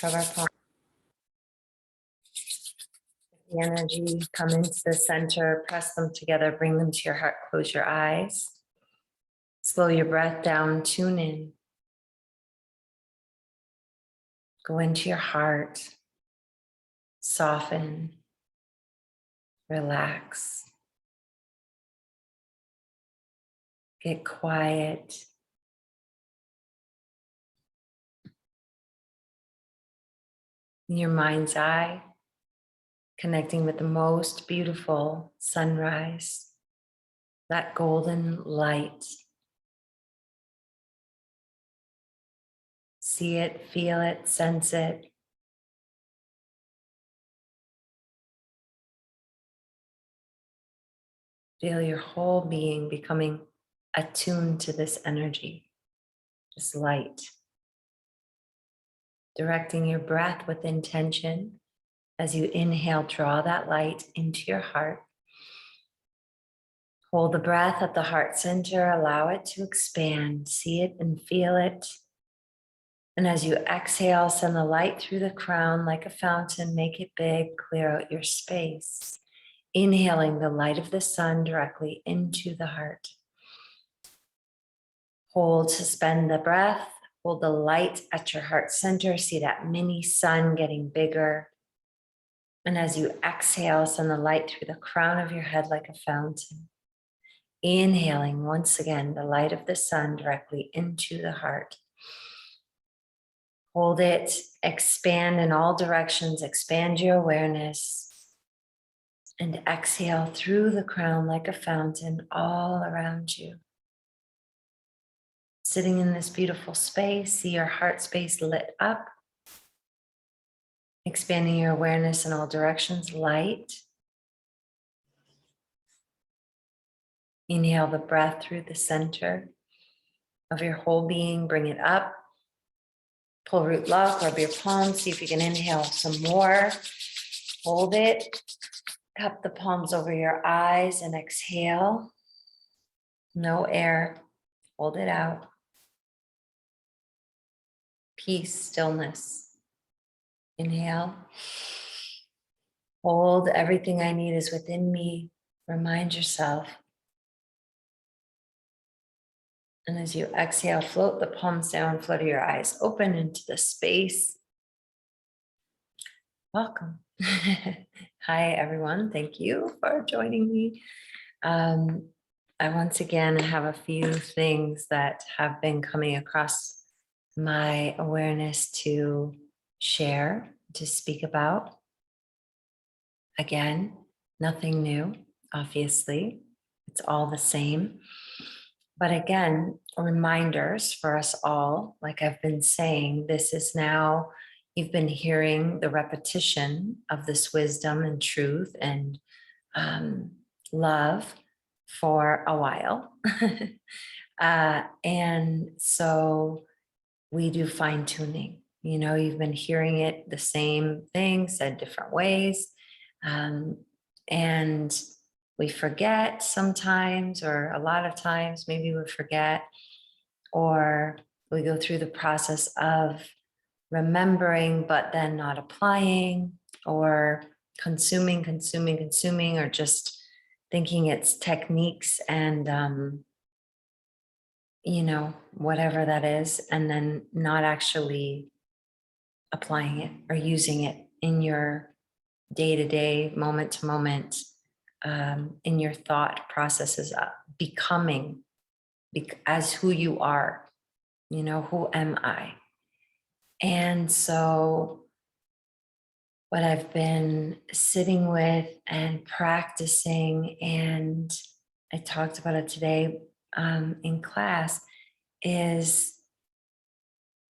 Rub our palms. The energy, come into the center, press them together, bring them to your heart, close your eyes. Slow your breath down, tune in. Go into your heart, soften, relax, get quiet. In your mind's eye, connecting with the most beautiful sunrise, that golden light. See it, feel it, sense it. Feel your whole being becoming attuned to this energy, this light. Directing your breath with intention. As you inhale, draw that light into your heart. Hold the breath at the heart center, allow it to expand, see it and feel it. And as you exhale, send the light through the crown like a fountain, make it big, clear out your space. Inhaling the light of the sun directly into the heart. Hold, suspend the breath, hold the light at your heart center, see that mini sun getting bigger. And as you exhale, send the light through the crown of your head like a fountain. Inhaling once again, the light of the sun directly into the heart. Hold it, expand in all directions, expand your awareness. And exhale through the crown like a fountain all around you. Sitting in this beautiful space, see your heart space lit up. Expanding your awareness in all directions, light. Inhale the breath through the center of your whole being, bring it up. Pull root lock, rub your palms, see if you can inhale some more. Hold it, cup the palms over your eyes and exhale. No air, hold it out. Peace, stillness. Inhale. Hold, everything I need is within me. Remind yourself. And as you exhale, float the palms down, flutter your eyes open into the space. Welcome. Hi, everyone. Thank you for joining me. I once again have a few things that have been coming across my awareness to share, to speak about. Again, nothing new, obviously. It's all the same. But again, reminders for us all, like I've been saying, this is now, you've been hearing the repetition of this wisdom and truth and love for a while. And so we do fine tuning. You know, you've been hearing it, the same thing said different ways. And we forget sometimes, or a lot of times, maybe we forget, or we go through the process of remembering, but then not applying, or consuming, or just thinking it's techniques and, you know, whatever that is, and then not actually applying it or using it in your day-to-day, moment-to-moment, in your thought processes, becoming as who you are. You know, who am I? And so what I've been sitting with and practicing, and I talked about it today in class, is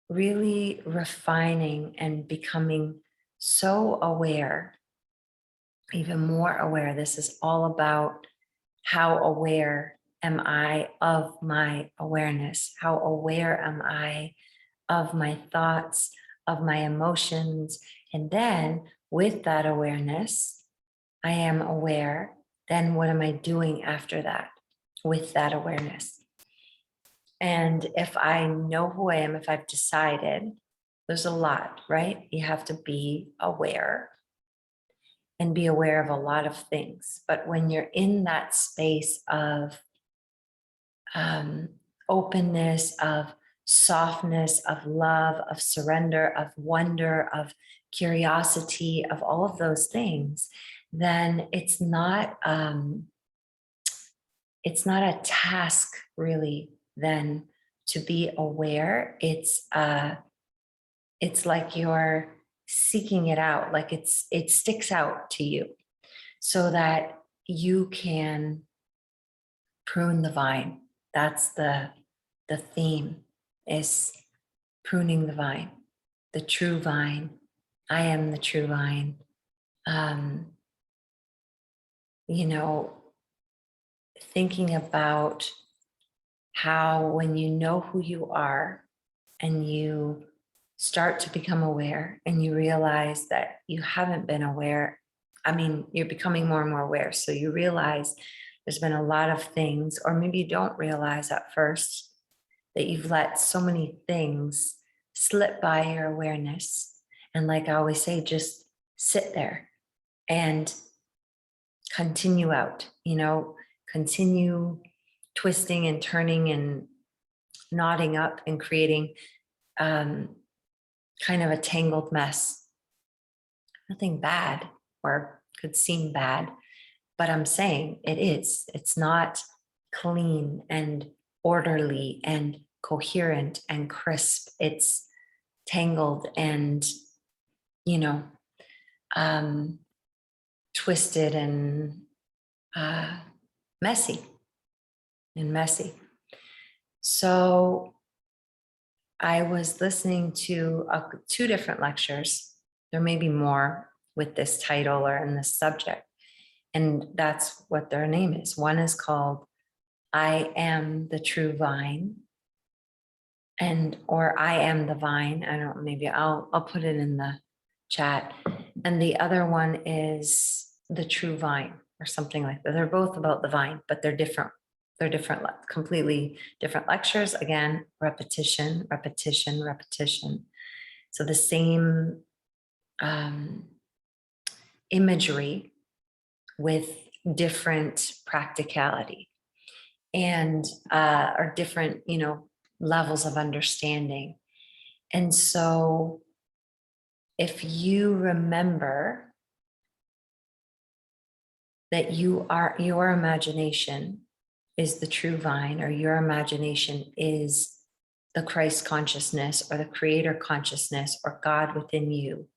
really refining and becoming so aware, even more aware. This is all about how aware am I of my awareness? How aware am I of my thoughts, of my emotions? And then with that awareness, I am aware. Then what am I doing after that with that awareness? And if I know who I am, if I've decided There's a lot, right? You have to be aware and be aware of a lot of things. But when you're in that space of um, openness, of softness, of love, of surrender, of wonder, of curiosity, of all of those things, then it's not a task really then to be aware. It's like you're seeking it out, like it sticks out to you so that you can prune the vine. That's the theme, is pruning the vine, the true vine. I am the true vine. Um, you know, thinking about how when you know who you are and you start to become aware and you realize that you haven't been aware. I mean, you're becoming more and more aware. So you realize there's been a lot of things, or maybe you don't realize at first that you've let so many things slip by your awareness. And like I always say, just sit there and continue out, continue twisting and turning and knotting up and creating kind of a tangled mess. Nothing bad or could seem bad, but I'm saying it is. It's not clean and orderly and coherent and crisp. It's tangled and, you know, twisted and messy and messy. So I was listening to 2 different lectures. There may be more with this title or in this subject. And that's what their name is. One is called I Am the True Vine, or I Am the Vine. I don't, maybe I'll put it in the chat. And the other one is The True Vine or something like that. They're both about the vine, but they're different. They're different, completely different lectures. Again, repetition, repetition, repetition. So the same imagery with different practicality and or different, levels of understanding. And so if you remember that your imagination is the true vine, or your imagination is the Christ consciousness or the creator consciousness or God within you,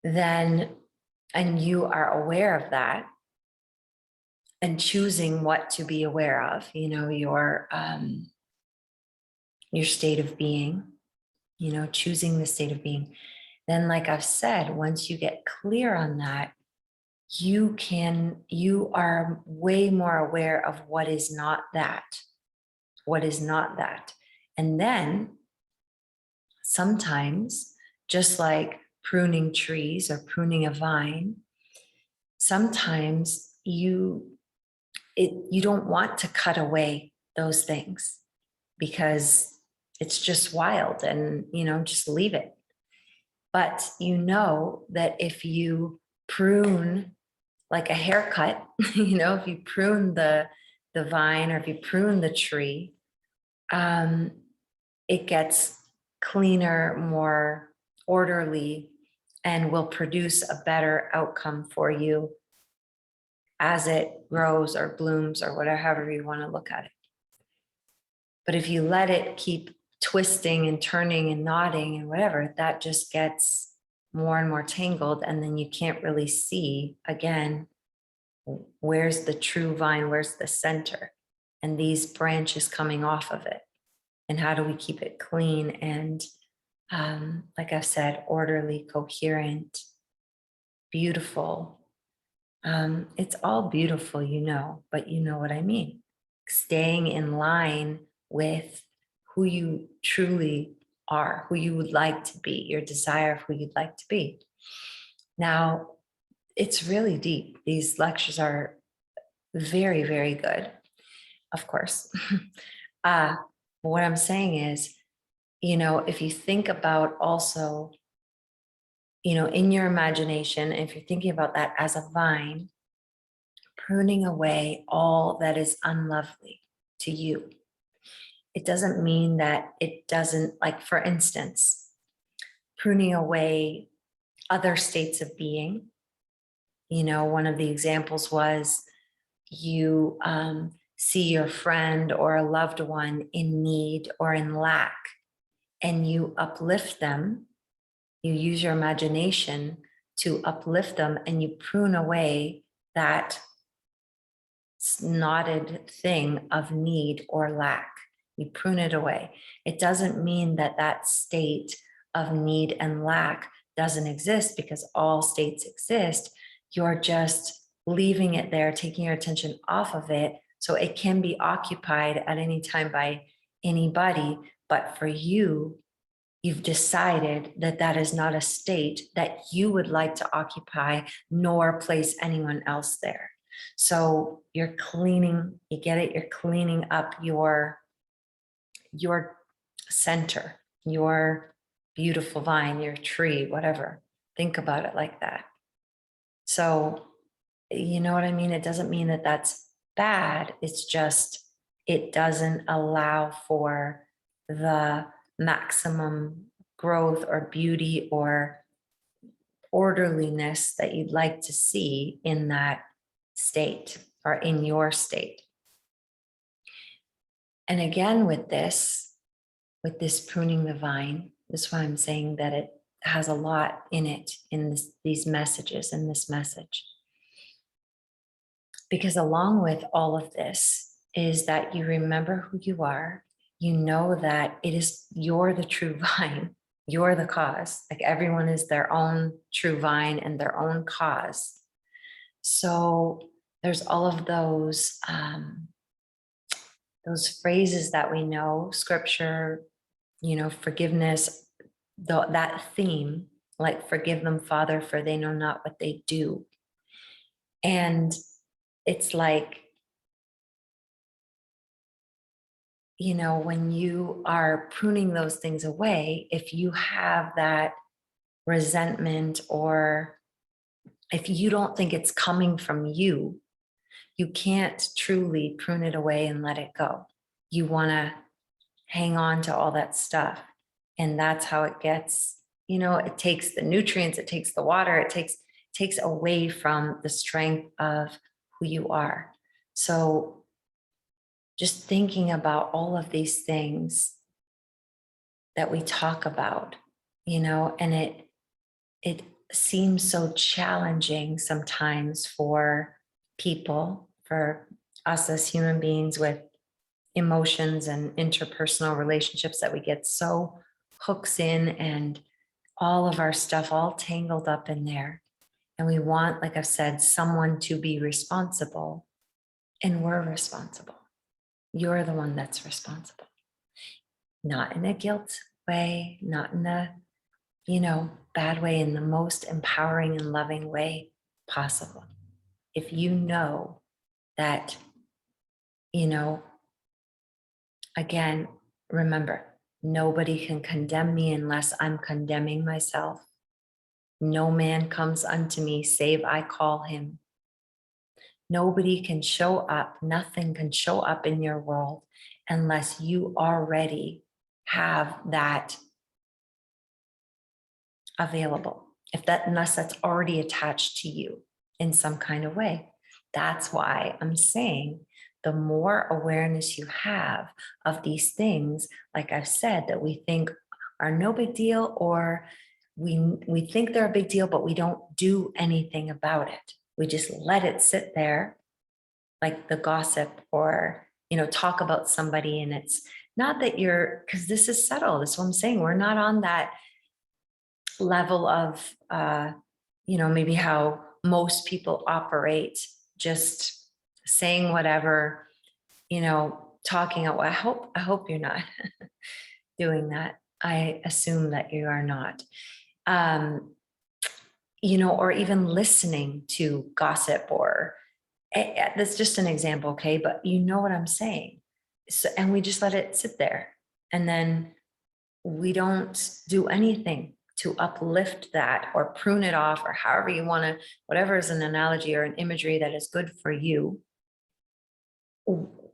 then, and you are aware of that and choosing what to be aware of, your state of being, choosing the state of being, then like I've said, once you get clear on that, you are way more aware of what is not that. And then sometimes, just like pruning trees or pruning a vine, sometimes you don't want to cut away those things because it's just wild and, just leave it. But you know that if you prune like a haircut, if you prune the vine or if you prune the tree, it gets cleaner, more orderly, and will produce a better outcome for you as it grows or blooms or whatever, however you want to look at it. But if you let it keep twisting and turning and knotting and whatever, that just gets more and more tangled. And then you can't really see, again, where's the true vine, where's the center, and these branches coming off of it. And how do we keep it clean and, like I've said, orderly, coherent, beautiful. It's all beautiful, but you know what I mean. Staying in line with who you truly are, who you would like to be, your desire of who you'd like to be. Now, it's really deep. These lectures are very, very good, of course. What I'm saying is if you think about also, in your imagination, if you're thinking about that as a vine, pruning away all that is unlovely to you. It doesn't mean that it doesn't, like, for instance, pruning away other states of being. One of the examples was you see your friend or a loved one in need or in lack, and you uplift them. You use your imagination to uplift them, and you prune away that knotted thing of need or lack. You prune it away. It doesn't mean that that state of need and lack doesn't exist, because all states exist. You're just leaving it there, taking your attention off of it, so it can be occupied at any time by anybody. But for you, you've decided that that is not a state that you would like to occupy, nor place anyone else there. So you're cleaning, you get it? You're cleaning up your center, your beautiful vine, your tree, whatever. Think about it like that. So, you know what I mean? It doesn't mean that that's bad. It's just, it doesn't allow for the maximum growth or beauty or orderliness that you'd like to see in that state or in your state. And again, with this pruning the vine, this is why I'm saying that it has a lot in it, in these messages, in this message. Because along with all of this is that you remember who you are. You know that you're the true vine. You're the cause. Like, everyone is their own true vine and their own cause. So there's all of those phrases that we know, scripture, forgiveness, that theme, like, forgive them, Father, for they know not what they do. And it's like, when you are pruning those things away, if you have that resentment, or if you don't think it's coming from you, you can't truly prune it away and let it go. You want to hang on to all that stuff. And that's how it gets, it takes the nutrients, it takes the water, it takes away from the strength of who you are. So just thinking about all of these things that we talk about, and it seems so challenging sometimes for people, for us as human beings with emotions and interpersonal relationships, that we get so hooks in and all of our stuff all tangled up in there. And we want, like I've said, someone to be responsible, and we're responsible. You're the one that's responsible. Not in a guilt way, not in a, bad way, in the most empowering and loving way possible. If you know that, again, remember, nobody can condemn me unless I'm condemning myself. No man comes unto me save I call him. Nobody can show up, nothing can show up in your world unless you already have that available. Unless that's already attached to you in some kind of way. That's why I'm saying, the more awareness you have of these things, like I've said, that we think are no big deal, or we think they're a big deal, but we don't do anything about it. We just let it sit there, like the gossip, or, talk about somebody. And it's not that because this is subtle. That's what I'm saying. We're not on that level of, maybe how most people operate, just saying whatever, talking out. I hope you're not doing that. I assume that you are not. Or even listening to gossip, or that's just an example, okay? But you know what I'm saying. So, and we just let it sit there. And then we don't do anything to uplift that or prune it off, or however you want to, whatever is an analogy or an imagery that is good for you.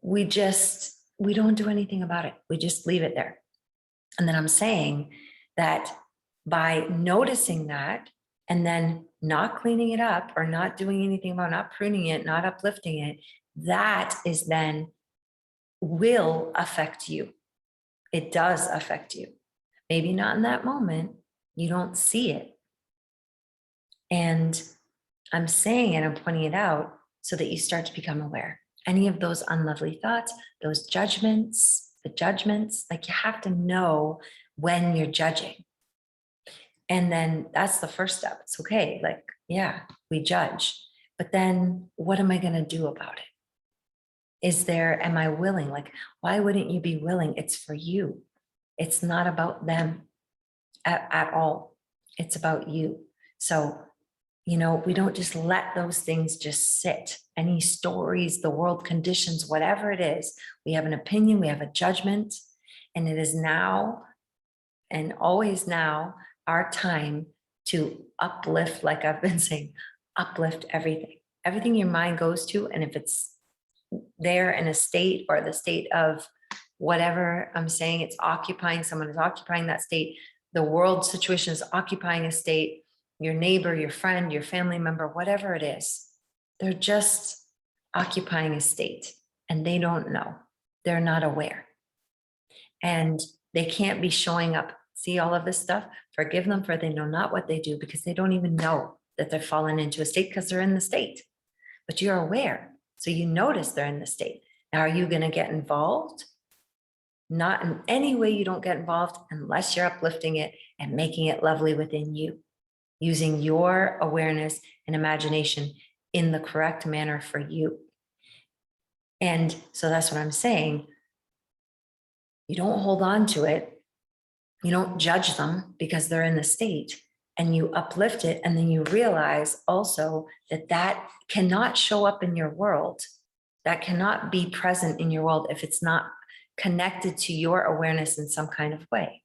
We don't do anything about it. We just leave it there. And then I'm saying that by noticing that and then not cleaning it up or not doing anything about, not pruning it, not uplifting it, that is then will affect you. It does affect you. Maybe not in that moment. You don't see it. And I'm saying it, I'm pointing it out so that you start to become aware. Any of those unlovely thoughts, those judgments, the judgments, like you have to know when you're judging. And then that's the first step. It's okay. Like, yeah, we judge, but then what am I going to do about it? Am I willing? Like, why wouldn't you be willing? It's for you. It's not about them at all. It's about you. So, we don't just let those things just sit. Any stories, the world conditions, whatever it is, we have an opinion, we have a judgment, and it is now and always now our time to uplift, like I've been saying, uplift everything your mind goes to. And if it's there in a state or the state of whatever I'm saying, it's occupying, someone is occupying that state, the world situation is occupying a state, your neighbor, your friend, your family member, whatever it is, they're just occupying a state and they don't know. They're not aware. And they can't be showing up. See all of this stuff? Forgive them, for they know not what they do, because they don't even know that they're fallen into a state because they're in the state. But you're aware. So you notice they're in the state. Now, are you going to get involved? Not in any way. You don't get involved unless you're uplifting it and making it lovely within you, using your awareness and imagination in the correct manner for you. And so that's what I'm saying. You don't hold on to it. You don't judge them because they're in the state, and you uplift it. And then you realize also that that cannot show up in your world. That cannot be present in your world if it's not connected to your awareness in some kind of way.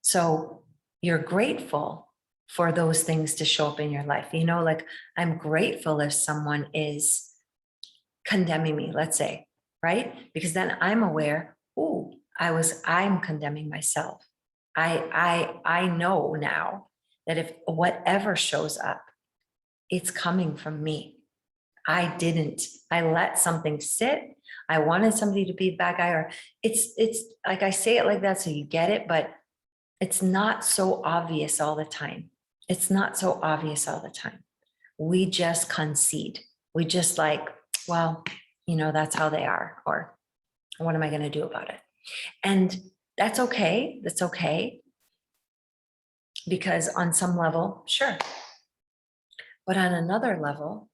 So you're grateful for those things to show up in your life. Like, I'm grateful if someone is condemning me, let's say, right? Because then I'm aware, I'm condemning myself. I know now that if whatever shows up, it's coming from me. I let something sit. I wanted somebody to be a bad guy, or it's like, I say it like that so you get it, but it's not so obvious all the time. It's not so obvious all the time. We just concede. We just like, well, that's how they are, or what am I going to do about it? And that's okay. That's okay. Because on some level, sure. But on another level,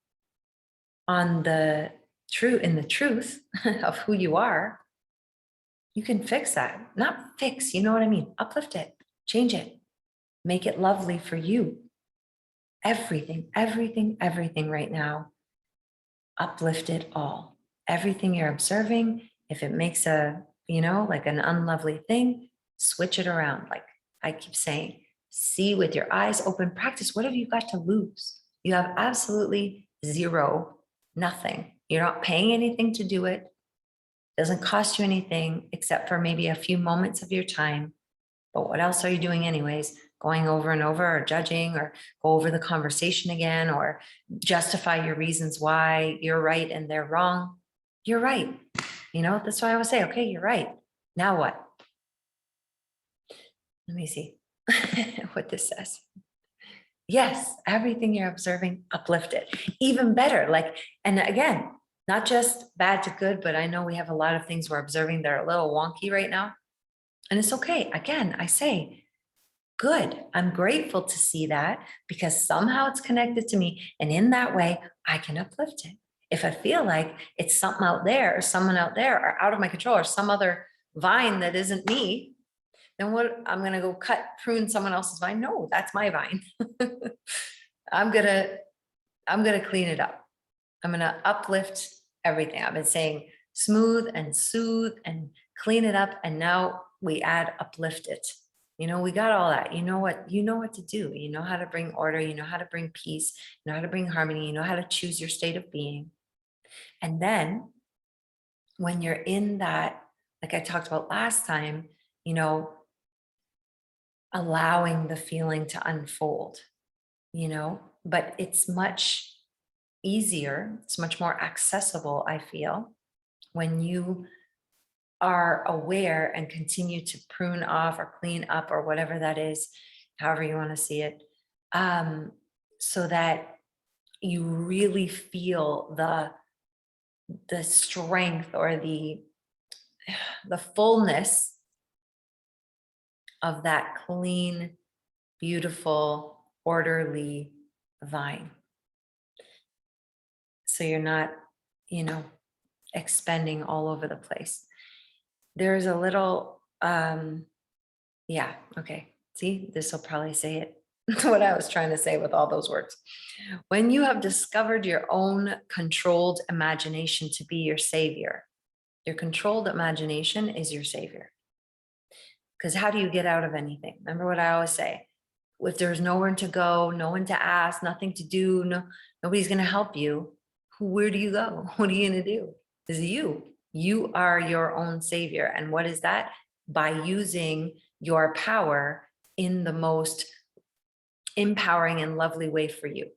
in the truth of who you are, you can fix that. Not fix, you know what I mean? Uplift it, change it, make it lovely for you. Everything right now, uplift it all. Everything you're observing, if it makes like an unlovely thing, switch it around. Like I keep saying, see with your eyes open, practice. What have you got to lose? You have absolutely zero, nothing. You're not paying anything to do it. Doesn't cost you anything except for maybe a few moments of your time. But what else are you doing anyways? Going over and over, or judging, or go over the conversation again, or justify your reasons why you're right and they're wrong. You're right. That's why I would say, okay, you're right. Now what? Let me see what this says. Yes, everything you're observing, uplift it. Even better. And again, not just bad to good, but I know we have a lot of things we're observing that are a little wonky right now. And it's okay. Again, I say, good. I'm grateful to see that, because somehow it's connected to me. And in that way, I can uplift it. If I feel like it's something out there, or someone out there, or out of my control, or some other vine that isn't me, then what? I'm going to go prune someone else's vine. No, that's my vine. I'm going to clean it up. I'm going to uplift everything. I've been saying smooth and soothe and clean it up. And now we add uplift it. We got all that. You know what to do. You know how to bring order. You know how to bring peace. You know how to bring harmony. You know how to choose your state of being. And then when you're in that, like I talked about last time, allowing the feeling to unfold, but it's much easier, it's much more accessible, I feel, when you are aware and continue to prune off or clean up or whatever that is, however you want to see it, so that you really feel the strength or the fullness of that clean, beautiful, orderly vine. So you're not, expending all over the place. There's a little, yeah, okay. See, this will probably say it, what I was trying to say with all those words. When you have discovered your own controlled imagination to be your savior, your controlled imagination is your savior. Because how do you get out of anything? Remember what I always say, if there's nowhere to go, no one to ask, nothing to do, nobody's going to help you, where do you go? What are you going to do? This is you. You are your own savior. And what is that? By using your power in the most empowering and lovely way for you.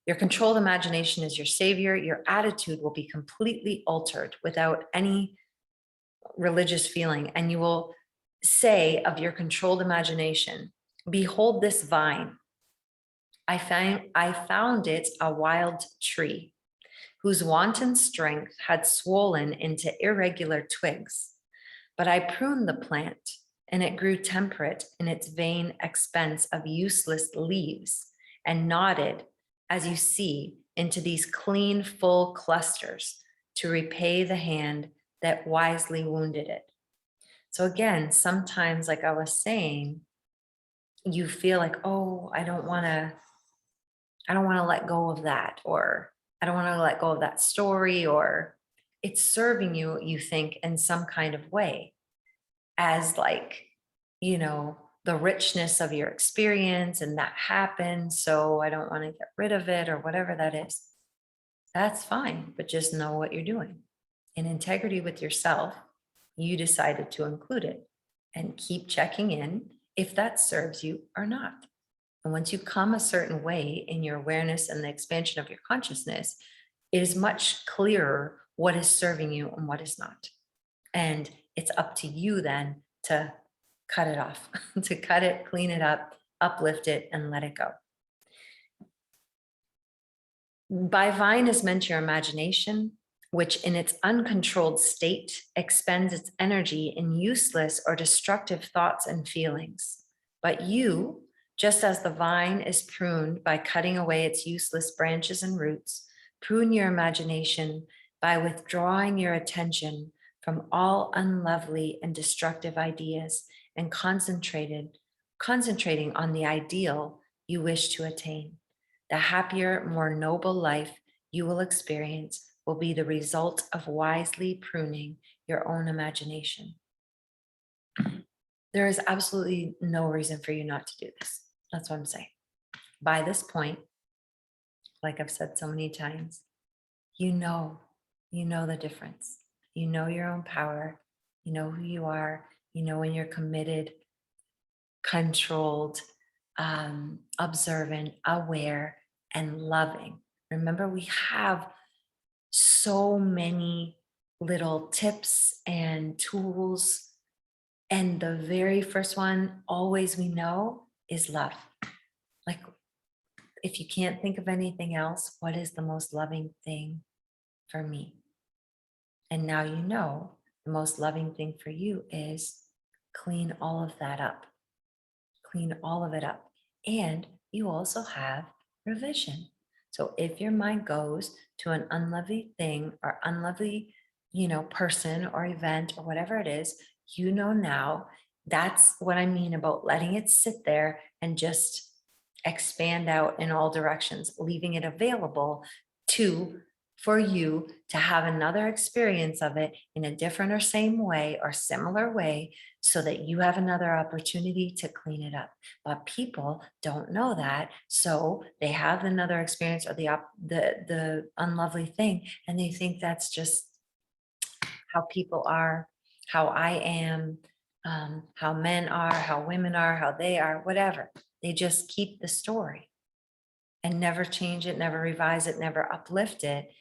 Your controlled imagination is your savior. Your attitude will be completely altered without any religious feeling. And you will say of your controlled imagination, behold this vine. I found it a wild tree whose wanton strength had swollen into irregular twigs. But I pruned the plant, and it grew temperate in its vain expense of useless leaves, and nodded, as you see, into these clean, full clusters to repay the hand that wisely wounded it. So again, sometimes, like I was saying, you feel like, oh, I don't want to let go of that, or I don't want to let go of that story, or it's serving you, you think, in some kind of way as like, the richness of your experience, and that happened. So I don't want to get rid of it, or whatever that is. That's fine, but just know what you're doing. In integrity with yourself, you decided to include it, and keep checking in if that serves you or not. And once you come a certain way in your awareness and the expansion of your consciousness, it is much clearer what is serving you and what is not. And it's up to you then to cut it off, to cut it, clean it up, uplift it, and let it go. By vine is meant your imagination, which in its uncontrolled state expends its energy in useless or destructive thoughts and feelings. But you, just as the vine is pruned by cutting away its useless branches and roots, prune your imagination by withdrawing your attention from all unlovely and destructive ideas and concentrating on the ideal you wish to attain. The happier, more noble life you will experience will be the result of wisely pruning your own imagination. There is absolutely no reason for you not to do this. That's what I'm saying. By this point, like I've said so many times, you know the difference. You know your own power. You know who you are. You know when you're committed, controlled, observant, aware, and loving. Remember, we have so many little tips and tools. And the very first one, always we know, is love. Like, if you can't think of anything else, what is the most loving thing for me? And now you know the most loving thing for you is clean all of that up. Clean all of it up. And you also have revision. So if your mind goes to an unlovely thing or unlovely, person or event or whatever it is, now that's what I mean about letting it sit there and just expand out in all directions, leaving it available to for you to have another experience of it in a different or same way or similar way, so that you have another opportunity to clean it up. But people don't know that, so they have another experience or the unlovely thing, and they think that's just how people are, how I am, how men are, how women are, how they are, whatever. They just keep the story and never change it, never revise it, never uplift it.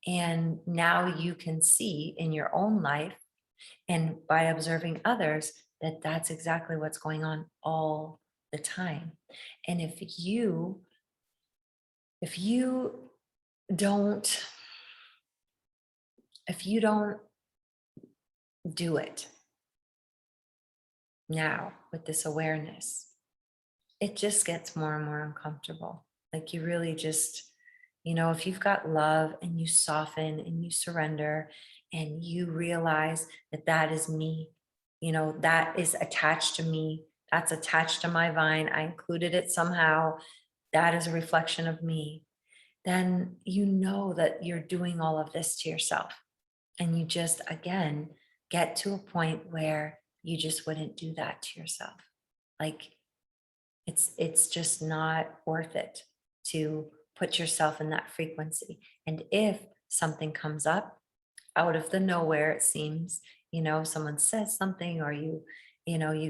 And now you can see in your own life and by observing others that that's exactly what's going on all the time. And if you don't if you don't do it now with this awareness, it just gets more and more uncomfortable. Like you really just, if you've got love and you soften and you surrender and you realize that that is me, that is attached to me, that's attached to my vine, I included it somehow, that is a reflection of me, then you know that you're doing all of this to yourself. And you just, again, get to a point where you just wouldn't do that to yourself. Like it's just not worth it to put yourself in that frequency. And if something comes up out of the nowhere, it seems, someone says something, or you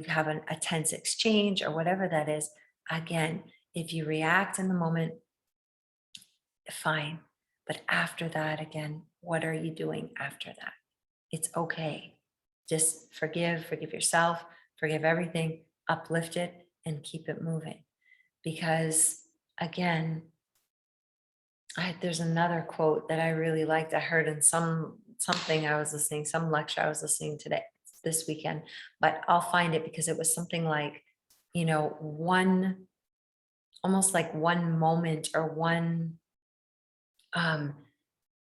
have a tense exchange or whatever that is, again, if you react in the moment, fine. But after that, again, what are you doing after that? It's okay. Just forgive yourself, forgive everything, uplift it, and keep it moving. Because again, there's another quote that I really liked. I heard in something I was listening, some lecture I was listening today, this weekend, but I'll find it because it was something like, almost like one moment or one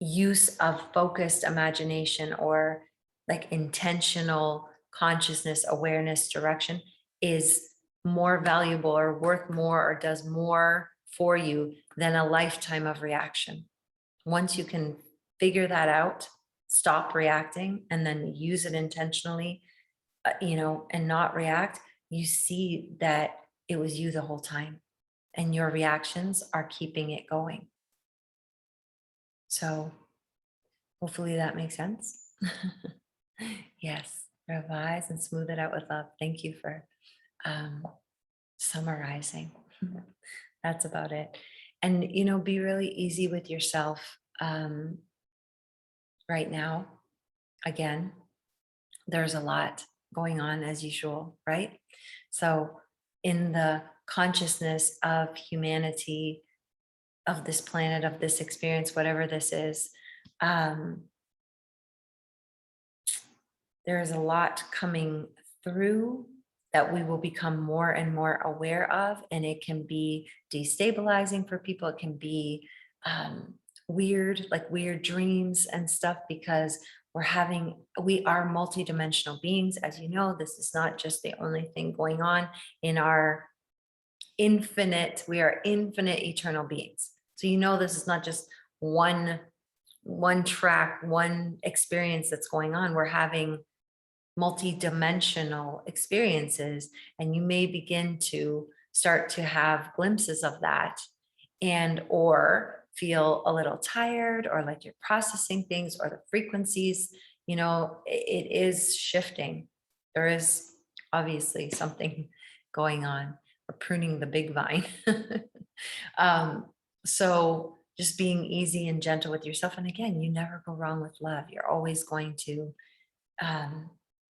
use of focused imagination or like intentional consciousness, awareness, direction is more valuable or worth more or does more for you than a lifetime of reaction. Once you can figure that out, stop reacting and then use it intentionally, and not react, you see that it was you the whole time and your reactions are keeping it going. So hopefully that makes sense. Yes, revise and smooth it out with love. Thank you for summarizing. That's about it. And, be really easy with yourself right now. Again, there's a lot going on as usual, right? So in the consciousness of humanity, of this planet, of this experience, whatever this is, there is a lot coming through that we will become more and more aware of, and it can be destabilizing for people. It can be weird, like weird dreams and stuff, because we are multidimensional beings. As you know, this is not just the only thing going on in our we are infinite eternal beings. So this is not just one track, one experience that's going on. We're having multi-dimensional experiences, and you may begin to start to have glimpses of that, and or feel a little tired, or like you're processing things, or the frequencies, it is shifting. There is obviously something going on. We're pruning the big vine. So just being easy and gentle with yourself. And again, you never go wrong with love. You're always going to,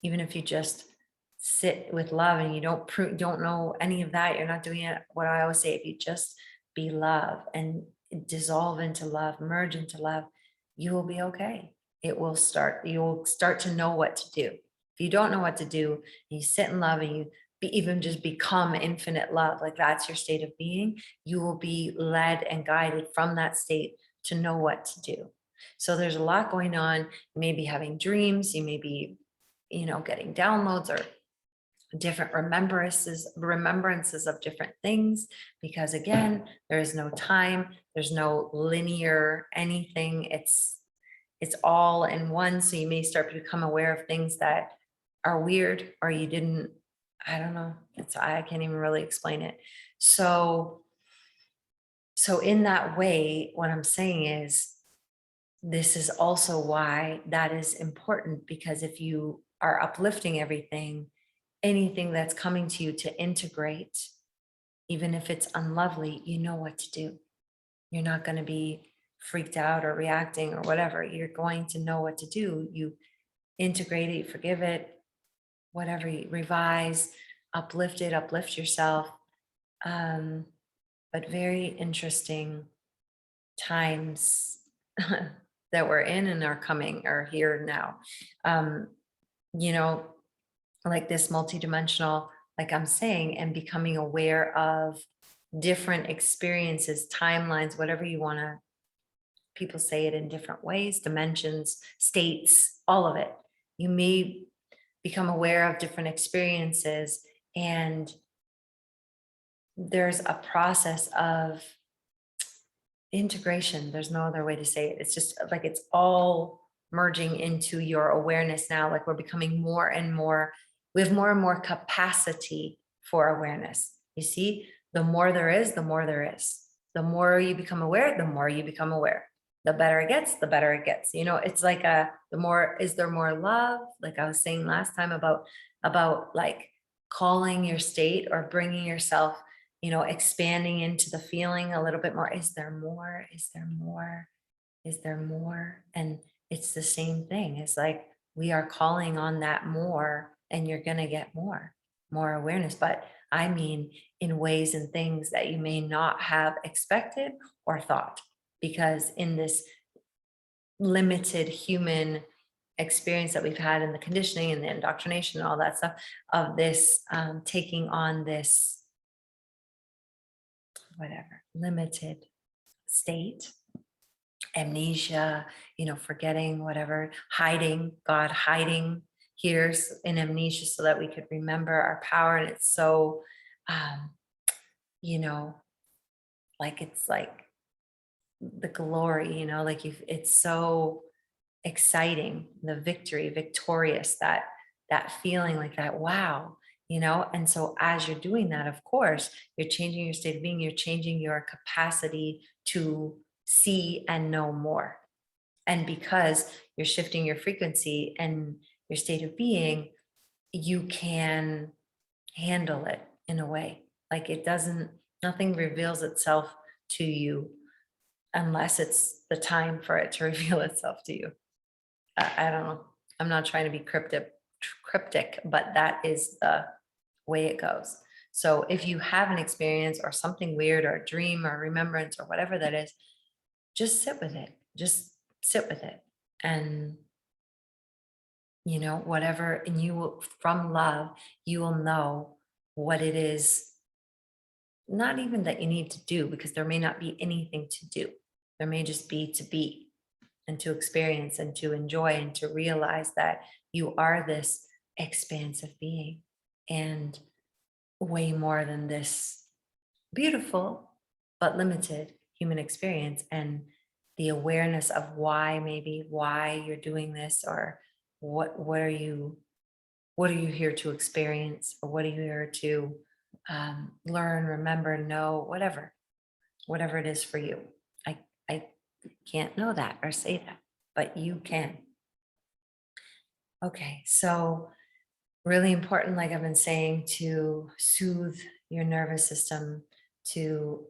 even if you just sit with love and you don't know any of that, you're not doing it. What I always say, if you just be love and dissolve into love, merge into love, you will be okay. You'll start to know what to do. If you don't know what to do, and you sit in love and you even just become infinite love, like that's your state of being, you will be led and guided from that state to know what to do. So there's a lot going on. You may be having dreams, you may be, getting downloads or different remembrances of different things, because again, there is no time, there's no linear anything. It's all in one. So you may start to become aware of things that are weird, or you didn't, I don't know. I can't even really explain it. So in that way, what I'm saying is, this is also why that is important, because if you are uplifting everything, anything that's coming to you to integrate, even if it's unlovely, you know what to do. You're not going to be freaked out or reacting or whatever. You're going to know what to do. You integrate it, you forgive it, whatever, you revise, uplift it, uplift yourself. But very interesting times that we're in and are coming, are here now. Um, you know, like this multidimensional, like I'm saying, and becoming aware of different experiences, timelines, whatever you want to, people say it in different ways, dimensions, states, all of it. You may become aware of different experiences, and there's a process of integration. There's no other way to say it. It's just like it's all merging into your awareness now. Like we're becoming more and more, we have more and more capacity for awareness. You see, the more there is, the more there is. The more you become aware, the more you become aware. The better it gets, the better it gets. You know, it's like the more, is there more love? Like I was saying last time about like calling your state or bringing yourself, you know, expanding into the feeling a little bit more. Is there more? Is there more? Is there more? And it's the same thing. It's like we are calling on that more, and you're going to get more awareness. But I mean, in ways and things that you may not have expected or thought, because in this limited human experience that we've had in the conditioning and the indoctrination and all that stuff of this taking on this whatever limited state, amnesia, you know, forgetting, whatever, hiding, God hiding here in amnesia so that we could remember our power. And it's so um you know, like it's like the glory, you know, like it's so exciting, the victory, victorious, that feeling, like that, wow, you know. And so as you're doing that, of course, you're changing your state of being, you're changing your capacity to see and know more. And because you're shifting your frequency and your state of being, you can handle it in a way. Like it doesn't, nothing reveals itself to you unless it's the time for it to reveal itself to you. I don't know. I'm not trying to be cryptic, but that is the way it goes. So if you have an experience or something weird or a dream or remembrance or whatever that is, just sit with it. Just sit with it. And you know, whatever, and you will, from love, you will know what it is, not even that you need to do, because there may not be anything to do. There may just be to be and to experience and to enjoy and to realize that you are this expansive being and way more than this beautiful but limited human experience. And the awareness of why, maybe why you're doing this, or what are you, what are you here to experience, or what are you here to learn, remember, know, whatever it is for you. I can't know that or say that, but you can. Okay, so really important, like I've been saying, to soothe your nervous system, to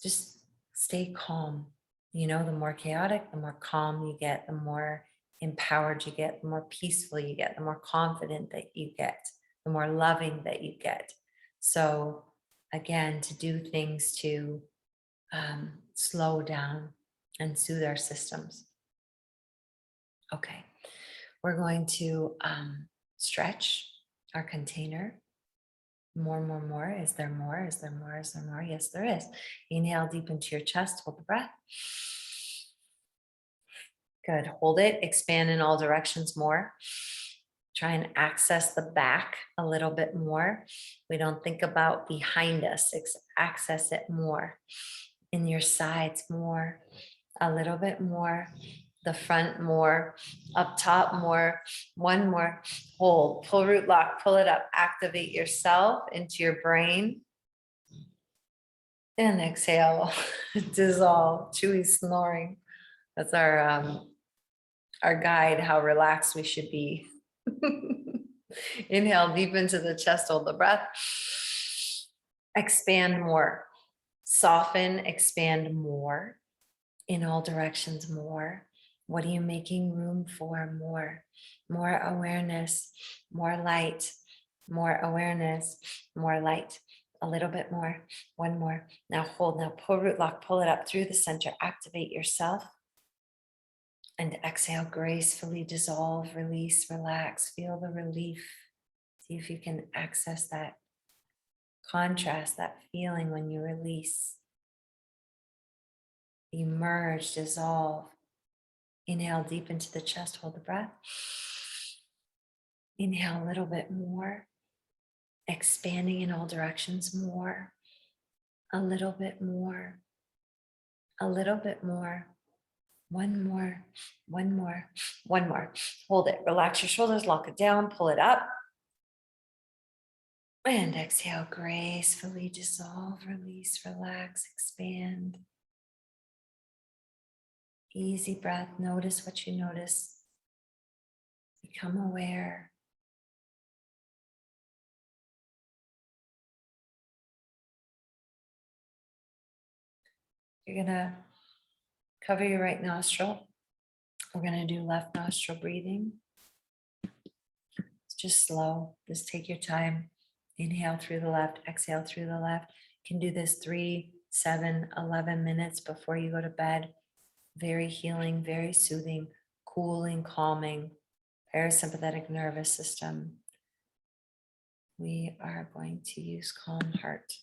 just stay calm. You know, the more chaotic, the more calm you get, the more empowered you get, the more peaceful you get, the more confident that you get, the more loving that you get. So, again, to do things to slow down and soothe our systems. Okay, we're going to stretch our container. More. Is there more? Is there more? Is there more? Yes, there is. Inhale deep into your chest. Hold the breath. Good. Hold it. Expand in all directions more. Try and access the back a little bit more. We don't think about behind us, access it more. In your sides more, a little bit more, the front more, up top more, one more, hold, pull root lock, pull it up, activate yourself into your brain. And exhale, dissolve, chewy snoring. That's our guide, how relaxed we should be. Inhale deep into the chest, hold the breath. Expand more, soften, expand more, in all directions more. What are you making room for? More awareness, more light, more awareness, more light. A little bit more, one more. Now hold, now pull root lock, pull it up through the center, activate yourself. And exhale, gracefully dissolve, release, relax, feel the relief. See if you can access that contrast, that feeling when you release. Emerge, dissolve. Inhale deep into the chest, hold the breath. Inhale a little bit more, expanding in all directions more. A little bit more, a little bit more. One more, one more, one more. Hold it, relax your shoulders, lock it down, pull it up. And exhale, gracefully dissolve, release, relax, expand. Easy breath, notice what you notice. Become aware. You're gonna cover your right nostril. We're gonna do left nostril breathing. It's just slow, just take your time. Inhale through the left, exhale through the left. You can do this 3, 7, 11 minutes before you go to bed. Very healing, very soothing, cooling, calming, parasympathetic nervous system. We are going to use calm heart.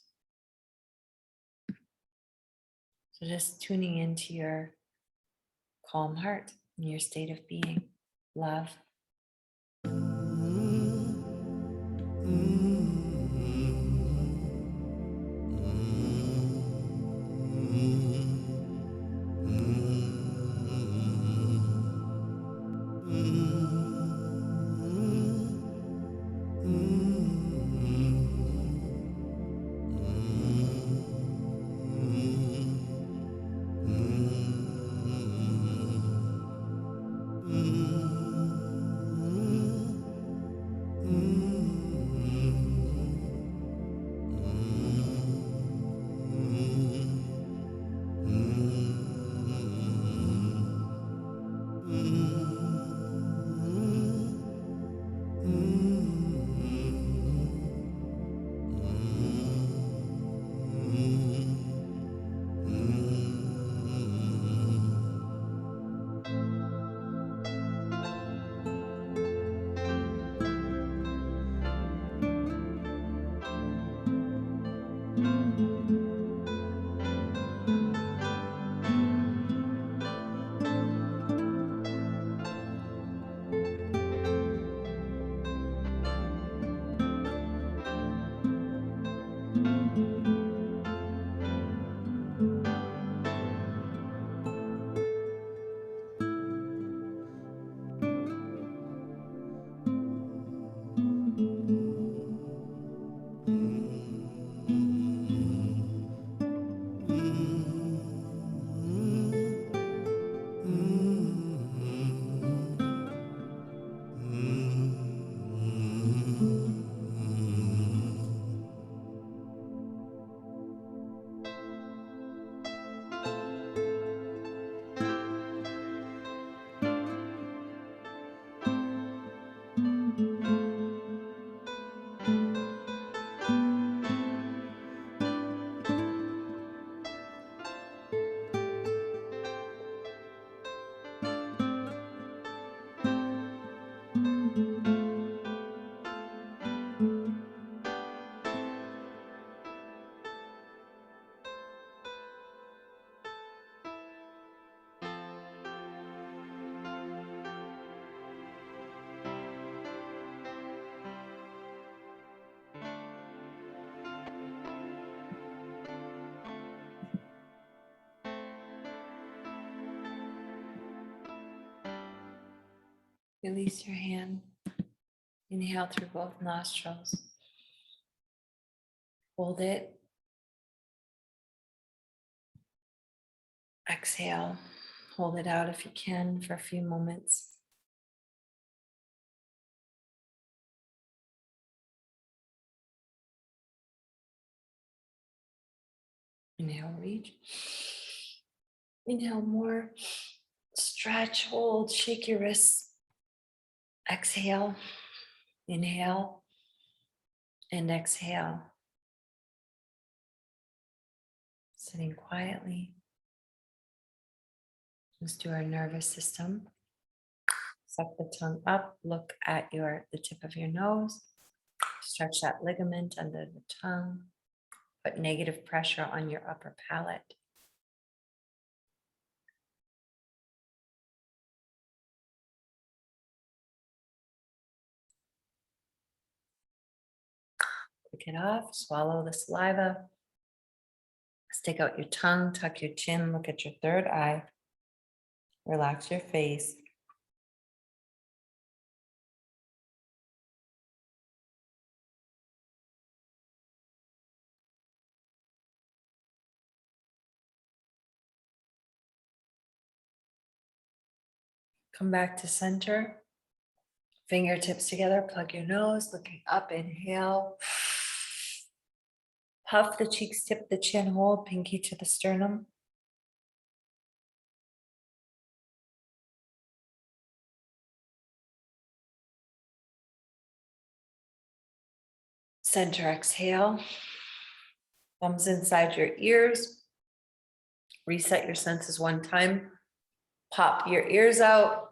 So just tuning into your calm heart and your state of being, love. Release your hand. Inhale through both nostrils. Hold it. Exhale. Hold it out if you can for a few moments. Inhale, reach. Inhale more. Stretch, hold, shake your wrists. Exhale. Inhale and exhale. Sitting quietly. Let's do our nervous system. Suck the tongue up. Look at the tip of your nose. Stretch that ligament under the tongue. Put negative pressure on your upper palate. Pick it off. Swallow the saliva. Stick out your tongue. Tuck your chin. Look at your third eye. Relax your face. Come back to center. Fingertips together, plug your nose, looking up, inhale. Puff the cheeks, tip the chin, hold, pinky to the sternum. Center exhale. Thumbs inside your ears. Reset your senses one time. Pop your ears out.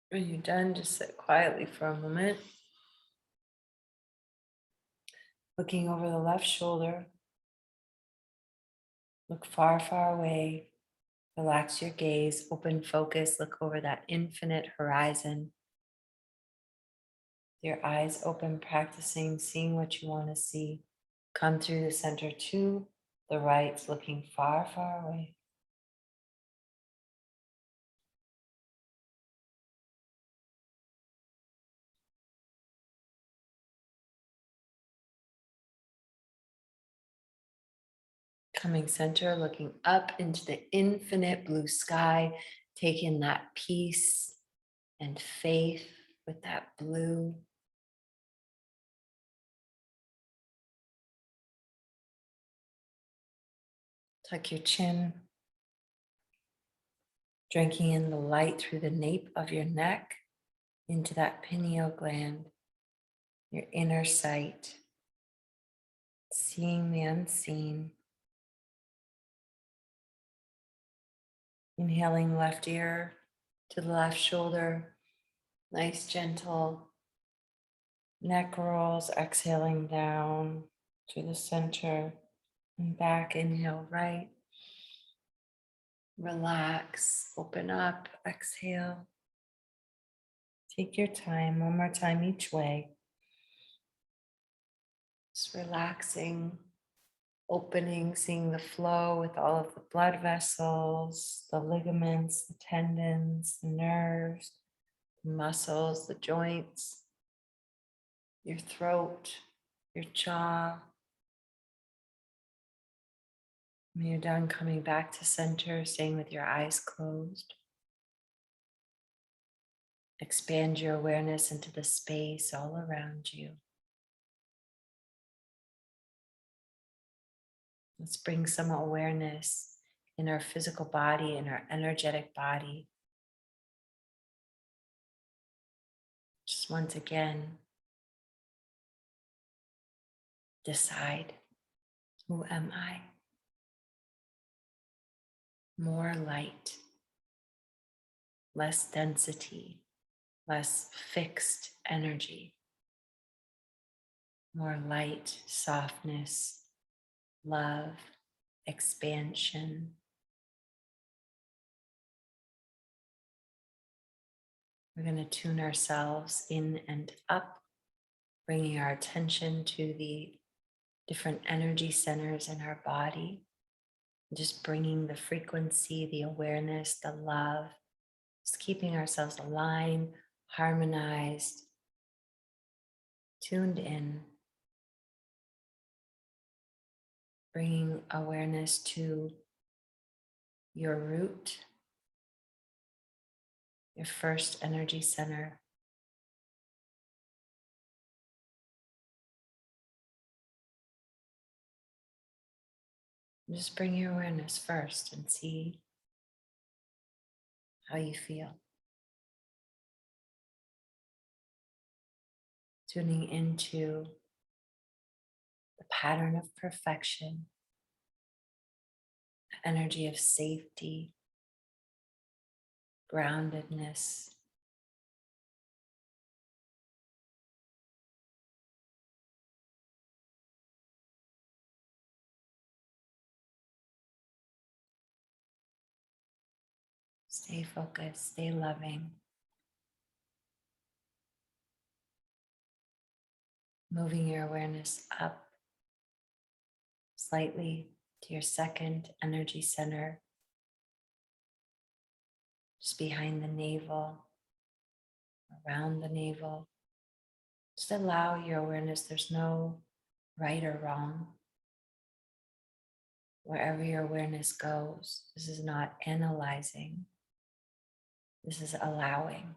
When you're done, just sit quietly for a moment. Looking over the left shoulder. Look far, far away. Relax your gaze, open focus, look over that infinite horizon. Your eyes open, practicing, seeing what you want to see. Come through the center to the right, looking far, far away. Coming center, looking up into the infinite blue sky, taking that peace and faith with that blue. Tuck your chin, drinking in the light through the nape of your neck into that pineal gland, your inner sight, seeing the unseen. Inhaling left ear to the left shoulder, nice gentle neck rolls, exhaling down to the center and back. Inhale right. Relax, open up, exhale. Take your time, one more time each way. Just relaxing, opening, seeing the flow with all of the blood vessels, the ligaments, the tendons, the nerves, the muscles, the joints, your throat, your jaw. When you're done, coming back to center, staying with your eyes closed. Expand your awareness into the space all around you. Let's bring some awareness in our physical body, in our energetic body. Just once again, decide, who am I? More light, less density, less fixed energy, more light, softness, love, expansion. We're going to tune ourselves in and up, bringing our attention to the different energy centers in our body, just bringing the frequency, the awareness, the love, just keeping ourselves aligned, harmonized, tuned in, bringing awareness to your root, your first energy center. Just bring your awareness first and see how you feel. Tuning into the pattern of perfection, the energy of safety, groundedness. Stay focused, stay loving. Moving your awareness up slightly to your second energy center, just behind the navel, around the navel. Just allow your awareness, there's no right or wrong. Wherever your awareness goes, this is not analyzing, this is allowing.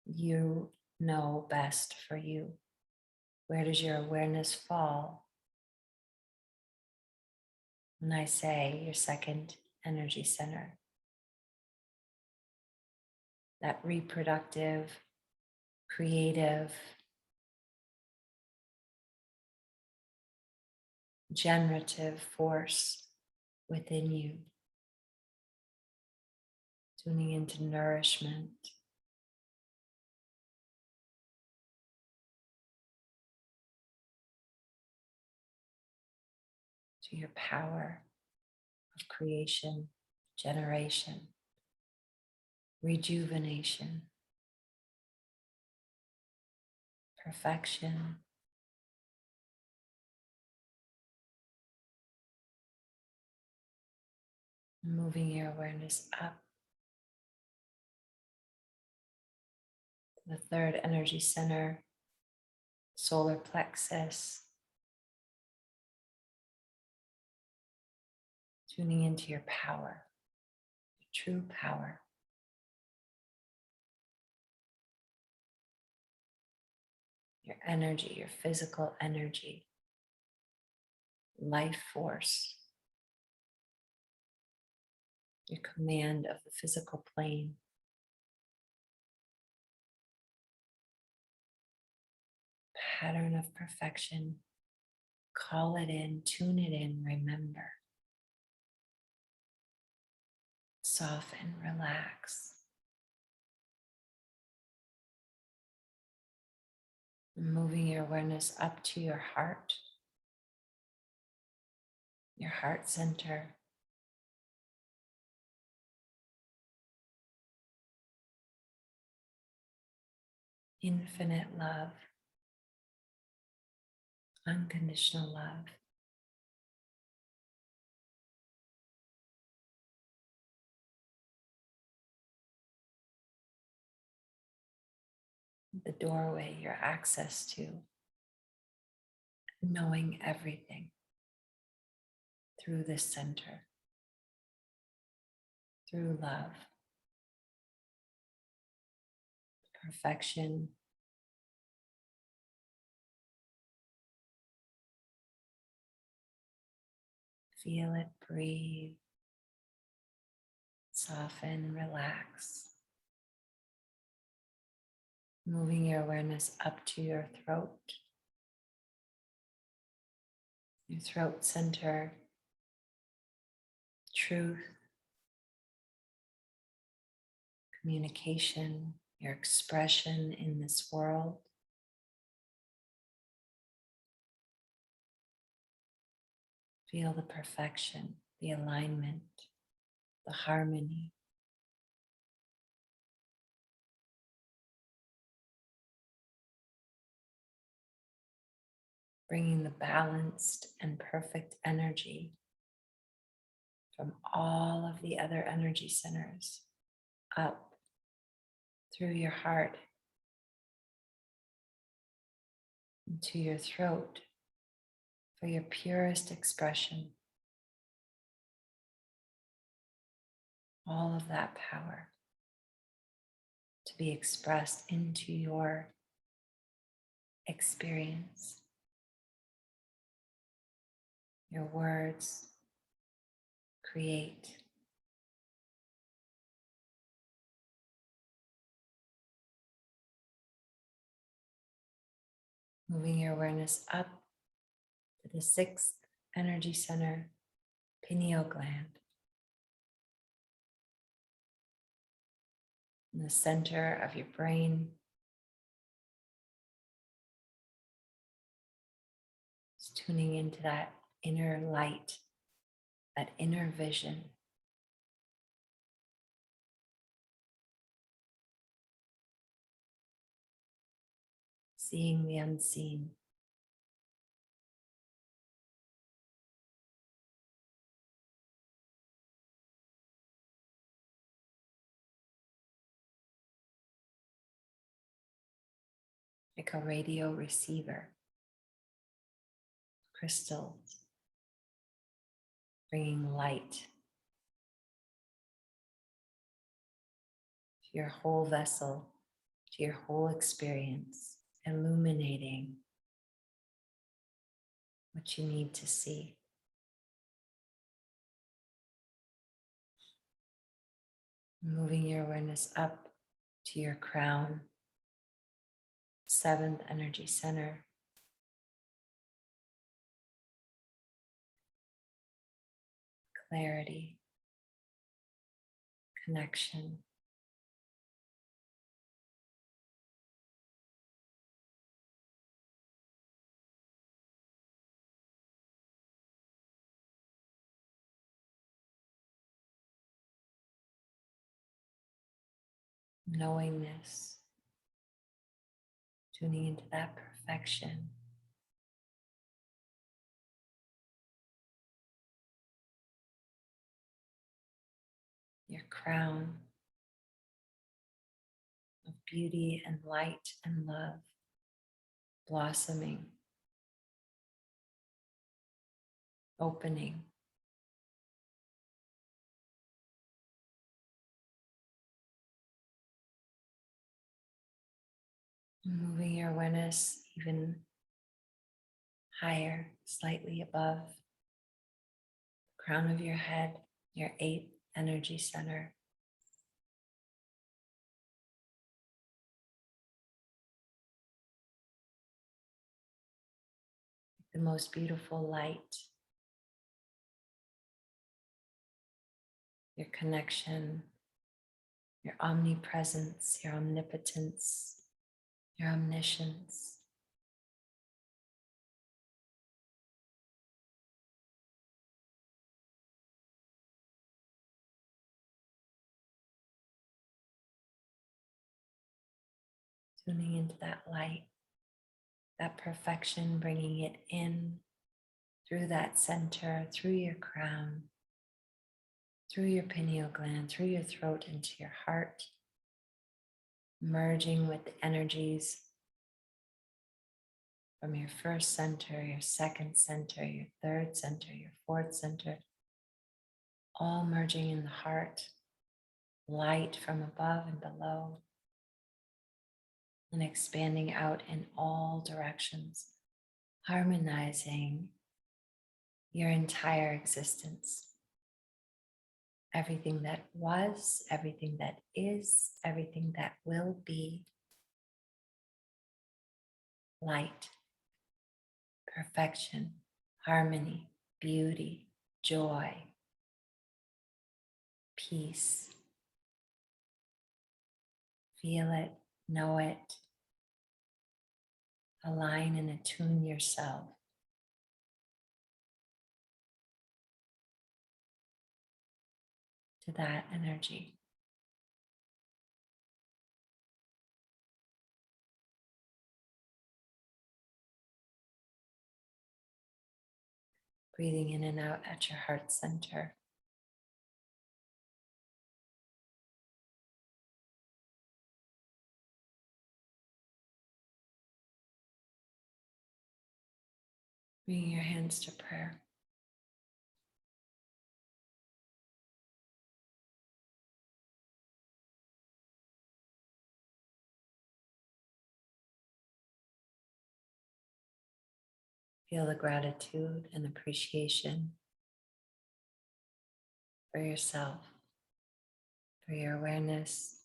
You know best for you. Where does your awareness fall? When I say your second energy center, that reproductive, creative, generative force within you, tuning into nourishment, to your power of creation, generation, rejuvenation, perfection. Moving your awareness up to the third energy center, solar plexus, tuning into your power, your true power. Your energy, your physical energy, life force, your command of the physical plane. Pattern of perfection. Call it in, tune it in, remember. Soften, relax. Moving your awareness up to your heart center. Infinite love, unconditional love. The doorway, your access to knowing everything through this center, through love, perfection, feel it, breathe, soften, relax. Moving your awareness up to your throat center, truth, communication, your expression in this world. Feel the perfection, the alignment, the harmony. Bringing the balanced and perfect energy from all of the other energy centers up through your heart into your throat for your purest expression. All of that power to be expressed into your experience. Your words create. Moving your awareness up to the sixth energy center, pineal gland. In the center of your brain. It's tuning into that inner light, that inner vision. Seeing the unseen. Like a radio receiver. Crystals bringing light to your whole vessel, to your whole experience, illuminating what you need to see. Moving your awareness up to your crown, seventh energy center. Clarity, connection. Knowingness, tuning into that perfection. Your crown of beauty and light and love blossoming, opening. Moving your awareness even higher, slightly above the crown of your head, your eighth energy center. The most beautiful light, your connection, your omnipresence, your omnipotence, your omniscience. Tuning into that light, that perfection, bringing it in through that center, through your crown, through your pineal gland, through your throat, into your heart, merging with the energies from your first center, your second center, your third center, your fourth center, all merging in the heart, light from above and below, and expanding out in all directions, harmonizing your entire existence. Everything that was, everything that is, everything that will be. Light, perfection, harmony, beauty, joy, peace, Feel it, know it, align and attune yourself to that energy. Breathing in and out at your heart center. Bringing your hands to prayer. Feel the gratitude and appreciation for yourself, for your awareness,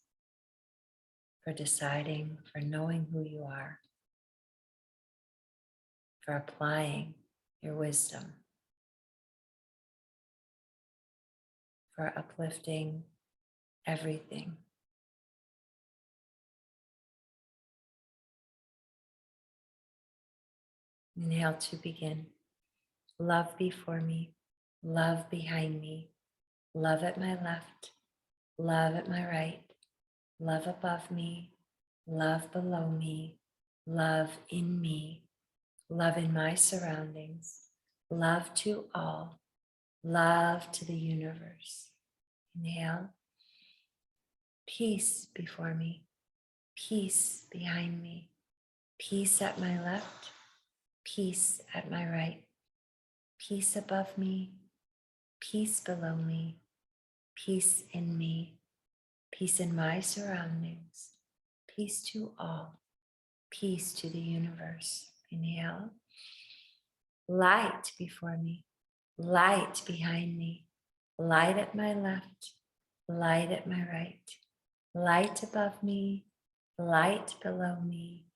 for deciding, for knowing who you are, for applying your wisdom, for uplifting everything. Inhale to begin. Love before me, love behind me, love at my left, love at my right, love above me, love below me, love in me, love in my surroundings, love to all, love to the universe. Inhale. Peace before me, peace behind me, peace at my left, peace at my right, peace above me, peace below me, peace in me, peace in my surroundings, peace to all, peace to the universe. Inhale. Light before me, light behind me, light at my left, light at my right, light above me, light below me,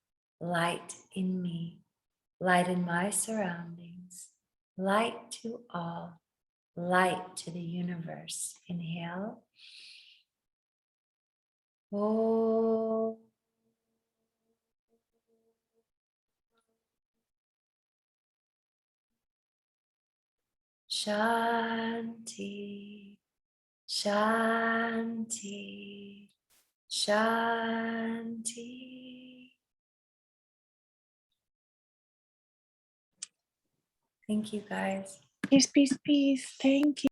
light in me, light in my surroundings, light to all, light to the universe. Inhale. Oh. Shanti, Shanti, Shanti. Thank you, guys. Peace, peace, peace. Thank you.